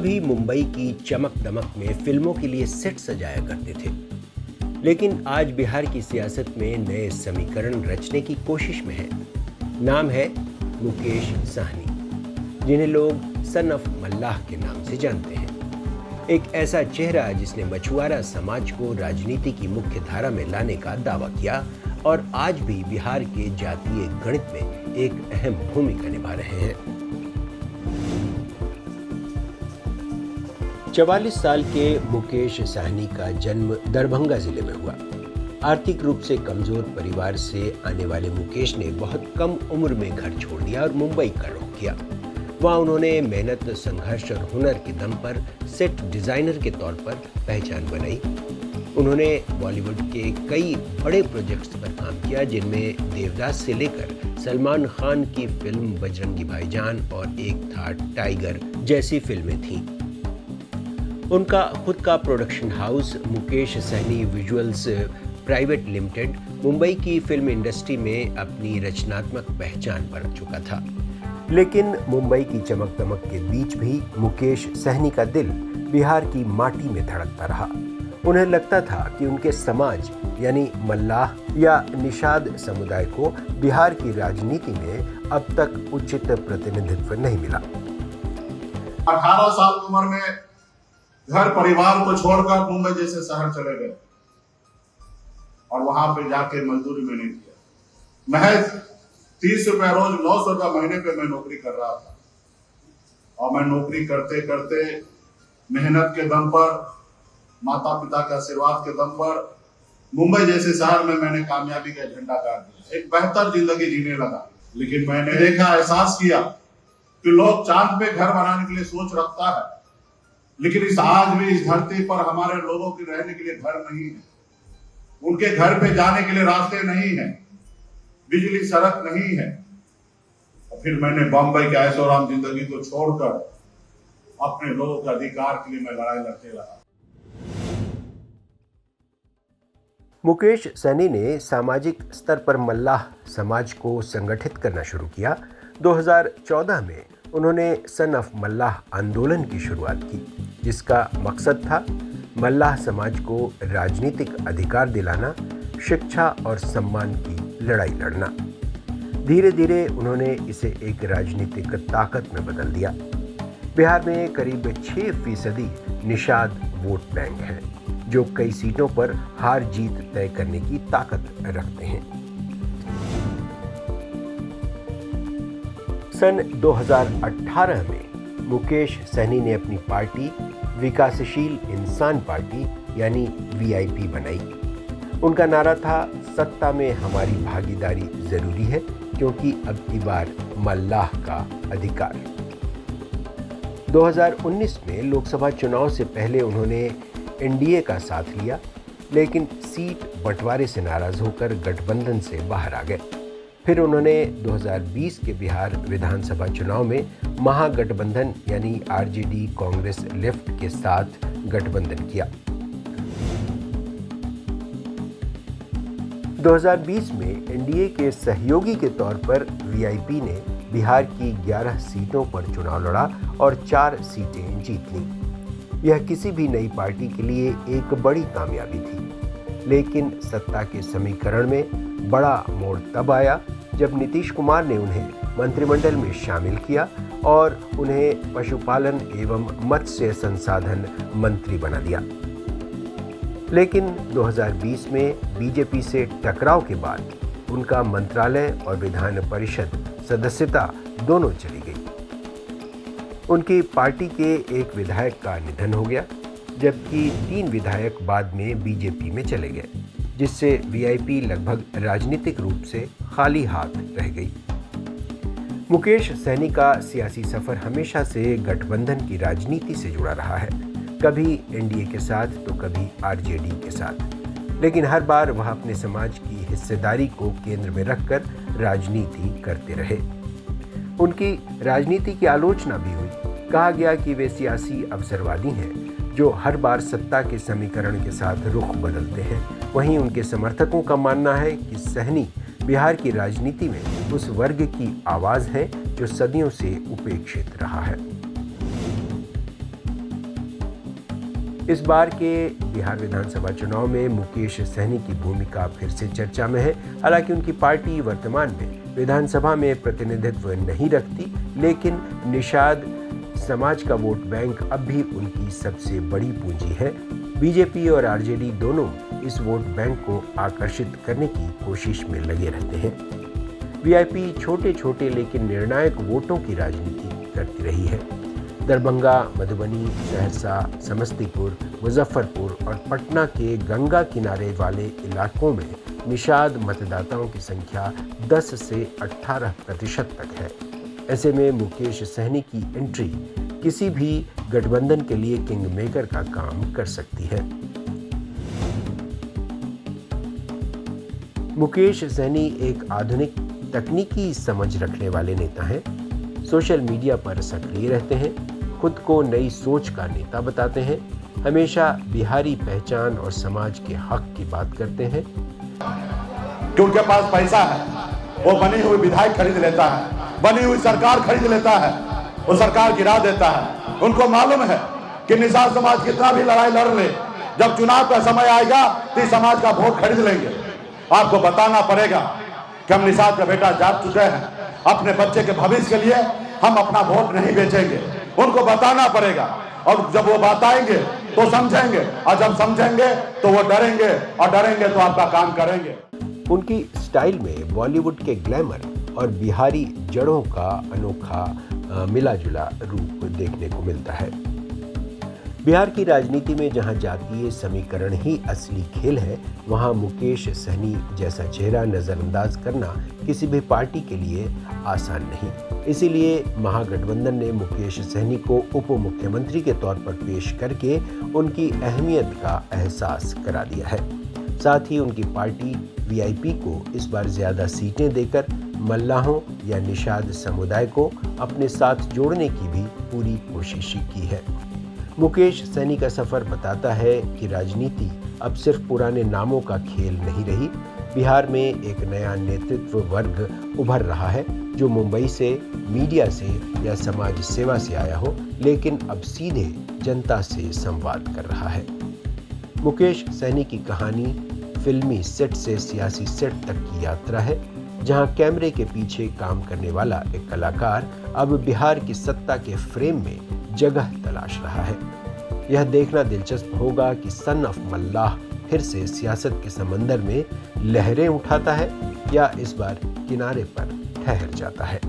कभी मुंबई की चमक दमक में फिल्मों के लिए सेट सजाया करते थे, लेकिन आज बिहार की सियासत में नए समीकरण रचने की कोशिश में है। नाम है मुकेश सहनी, जिन्हें लोग सन ऑफ मल्लाह के नाम से जानते हैं। एक ऐसा चेहरा जिसने मछुआरा समाज को राजनीति की मुख्य धारा में लाने का दावा किया और आज भी बिहार के जातीय गणित में एक अहम भूमिका निभा रहे हैं। 44 साल के मुकेश सहनी का जन्म दरभंगा जिले में हुआ। आर्थिक रूप से कमजोर परिवार से आने वाले मुकेश ने बहुत कम उम्र में घर छोड़ दिया और मुंबई का रुख किया। वहाँ उन्होंने मेहनत, संघर्ष और हुनर के दम पर सेट डिजाइनर के तौर पर पहचान बनाई। उन्होंने बॉलीवुड के कई बड़े प्रोजेक्ट्स पर काम किया, जिनमें देवदास से लेकर सलमान खान की फिल्म बजरंगी भाईजान और एक था टाइगर जैसी फिल्में थीं। उनका खुद का production house Mukesh Sahni visuals private limited Mumbai की फिल्म इंडस्ट्री में अपनी रचनात्मक पहचान बना चुका था। लेकिन मुंबई की चमक दमक के बीच भी मुकेश सहनी का दिल बिहार की माटी में धड़कता रहा। उन्हें लगता था कि उनके समाज यानी मल्लाह या निषाद समुदाय को बिहार की राजनीति में अब तक उचित प्रतिनिधित्व नहीं मिला। 18 साल की उम्र में घर परिवार को छोड़कर मुंबई जैसे शहर चले गए और वहां पे जाके मजदूरी मैंने किया। महज 30 रुपया रोज, 900 रुपया महीने पे मैं नौकरी कर रहा था और मैं नौकरी करते करते मेहनत के दम पर, माता पिता के आशीर्वाद के दम पर मुंबई जैसे शहर में मैंने कामयाबी का झंडा गाड़ दिया। एक बेहतर जिंदगी जीने लगा। लेकिन मैंने देखा, एहसास किया कि लोग चांद पे घर बनाने के लिए सोच रखता है, लेकिन आज भी इस धरती पर हमारे लोगों के रहने के लिए घर नहीं है। उनके घर पे जाने के लिए रास्ते नहीं है, बिजली सड़क नहीं है। और फिर मैंने बम्बई के ऐशोआराम जिंदगी को छोड़कर अपने लोगों के अधिकार के लिए मैं लड़ाई लड़ते रहा। मुकेश सहनी ने सामाजिक स्तर पर मल्लाह समाज को संगठित करना शुरू किया। 2014 में उन्होंने सन ऑफ मल्लाह आंदोलन की शुरुआत की, जिसका मकसद था मल्लाह समाज को राजनीतिक अधिकार दिलाना, शिक्षा और सम्मान की लड़ाई लड़ना। धीरे धीरे उन्होंने इसे एक राजनीतिक ताकत में बदल दिया। बिहार में करीब 6% निषाद वोट बैंक है, जो कई सीटों पर हार जीत तय करने की ताकत रखते हैं। सन 2018 में मुकेश सहनी ने अपनी पार्टी विकासशील इंसान पार्टी यानी वीआईपी बनाई। उनका नारा था, सत्ता में हमारी भागीदारी जरूरी है क्योंकि अब की बार मल्लाह का अधिकार। 2019 में लोकसभा चुनाव से पहले उन्होंने एनडीए का साथ लिया, लेकिन सीट बंटवारे से नाराज होकर गठबंधन से बाहर आ गए। फिर उन्होंने 2020 के बिहार विधानसभा चुनाव में महागठबंधन यानी आरजेडी कांग्रेस लेफ्ट के साथ गठबंधन किया। 2020 में एनडीए के सहयोगी के तौर पर वीआईपी ने बिहार की 11 सीटों पर चुनाव लड़ा और 4 सीटें जीत लीं। यह किसी भी नई पार्टी के लिए एक बड़ी कामयाबी थी, लेकिन सत्ता के समीकरण में बड़ा मोड़ तब आया जब नीतीश कुमार ने उन्हें मंत्रिमंडल में शामिल किया और उन्हें पशुपालन एवं मत्स्य संसाधन मंत्री बना दिया। लेकिन 2020 में बीजेपी से टकराव के बाद उनका मंत्रालय और विधान परिषद सदस्यता दोनों चली गई। उनकी पार्टी के एक विधायक का निधन हो गया, जबकि 3 विधायक बाद में बीजेपी में चले गए, जिससे वीआईपी लगभग राजनीतिक रूप से खाली हाथ रह गई। मुकेश सहनी का सियासी सफर हमेशा से गठबंधन की राजनीति से जुड़ा रहा है, कभी एनडीए के साथ तो कभी आरजेडी के साथ, लेकिन हर बार वह अपने समाज की हिस्सेदारी को केंद्र में रखकर राजनीति करते रहे। उनकी राजनीति की आलोचना भी हुई। कहा गया कि वे सियासी अवसरवादी हैं, जो हर बार सत्ता के समीकरण के साथ रुख बदलते हैं। वहीं उनके समर्थकों का मानना है कि सहनी बिहार की राजनीति में उस वर्ग की आवाज़ है जो सदियों से उपेक्षित रहा है। इस बार के बिहार विधानसभा चुनाव में मुकेश सहनी की भूमिका फिर से चर्चा में है। हालांकि उनकी पार्टी वर्तमान में विधानसभा में प्रतिनिधित्व नहीं रखती, लेकिन निषाद समाज का वोट बैंक अब भी उनकी सबसे बड़ी पूंजी है। बीजेपी और आरजेडी दोनों इस वोट बैंक को आकर्षित करने की कोशिश में लगे रहते हैं। वीआईपी छोटे छोटे लेकिन निर्णायक वोटों की राजनीति करती रही है। दरभंगा, मधुबनी, सहरसा, समस्तीपुर, मुजफ्फरपुर और पटना के गंगा किनारे वाले इलाकों में निषाद मतदाताओं की संख्या 10 से 18% तक है। ऐसे में मुकेश सहनी की एंट्री किसी भी गठबंधन के लिए किंग मेकर का काम कर सकती है। मुकेश सहनी एक आधुनिक तकनीकी समझ रखने वाले नेता हैं। सोशल मीडिया पर सक्रिय रहते हैं, खुद को नई सोच का नेता बताते हैं, हमेशा बिहारी पहचान और समाज के हक की बात करते हैं। कि उनके पास पैसा है, वो बनी हुई विधायक खरीद लेता है, बनी हुई सरकार खरीद लेता है, वो सरकार गिरा देता है। उनको मालूम है कि निषाद समाज कितना भी लड़ाई लड़ ले, जब चुनाव का समय आएगा तो समाज का वोट खरीद लेंगे। आपको बताना पड़ेगा कि हम निषाद का बेटा जाग चुके हैं, अपने बच्चे के भविष्य के लिए हम अपना वोट नहीं बेचेंगे। उनको बताना पड़ेगा, और जब वो बताएंगे तो समझेंगे, और जब समझेंगे तो वो डरेंगे, और डरेंगे तो आपका काम करेंगे। उनकी स्टाइल में बॉलीवुड के ग्लैमर और बिहारी जड़ों का अनोखा मिला जुला रूप देखने को मिलता है। बिहार की राजनीति में जहां जातीय समीकरण ही असली खेल है, वहां मुकेश सहनी जैसा चेहरा नजरअंदाज करना किसी भी पार्टी के लिए आसान नहीं। इसीलिए महागठबंधन ने मुकेश सहनी को उप मुख्यमंत्री के तौर पर पेश करके उनकी अहमियत का एहसास करा दिया है। साथ ही उनकी पार्टी वीआईपी को इस बार ज्यादा सीटें देकर मल्लाहों या निषाद समुदाय को अपने साथ जोड़ने की भी पूरी कोशिश की है। मुकेश सहनी का सफर बताता है कि राजनीति अब सिर्फ पुराने नामों का खेल नहीं रही। बिहार में एक नया नेतृत्व वर्ग उभर रहा है, जो मुंबई से, मीडिया से या समाज सेवा से आया हो, लेकिन अब सीधे जनता से संवाद कर रहा है। मुकेश सहनी की कहानी फिल्मी सेट से सियासी सेट तक की यात्रा है, जहां कैमरे के पीछे काम करने वाला एक कलाकार अब बिहार की सत्ता के फ्रेम में जगह तलाश रहा है। यह देखना दिलचस्प होगा कि सन ऑफ मल्लाह फिर से सियासत के समंदर में लहरें उठाता है या इस बार किनारे पर ठहर जाता है।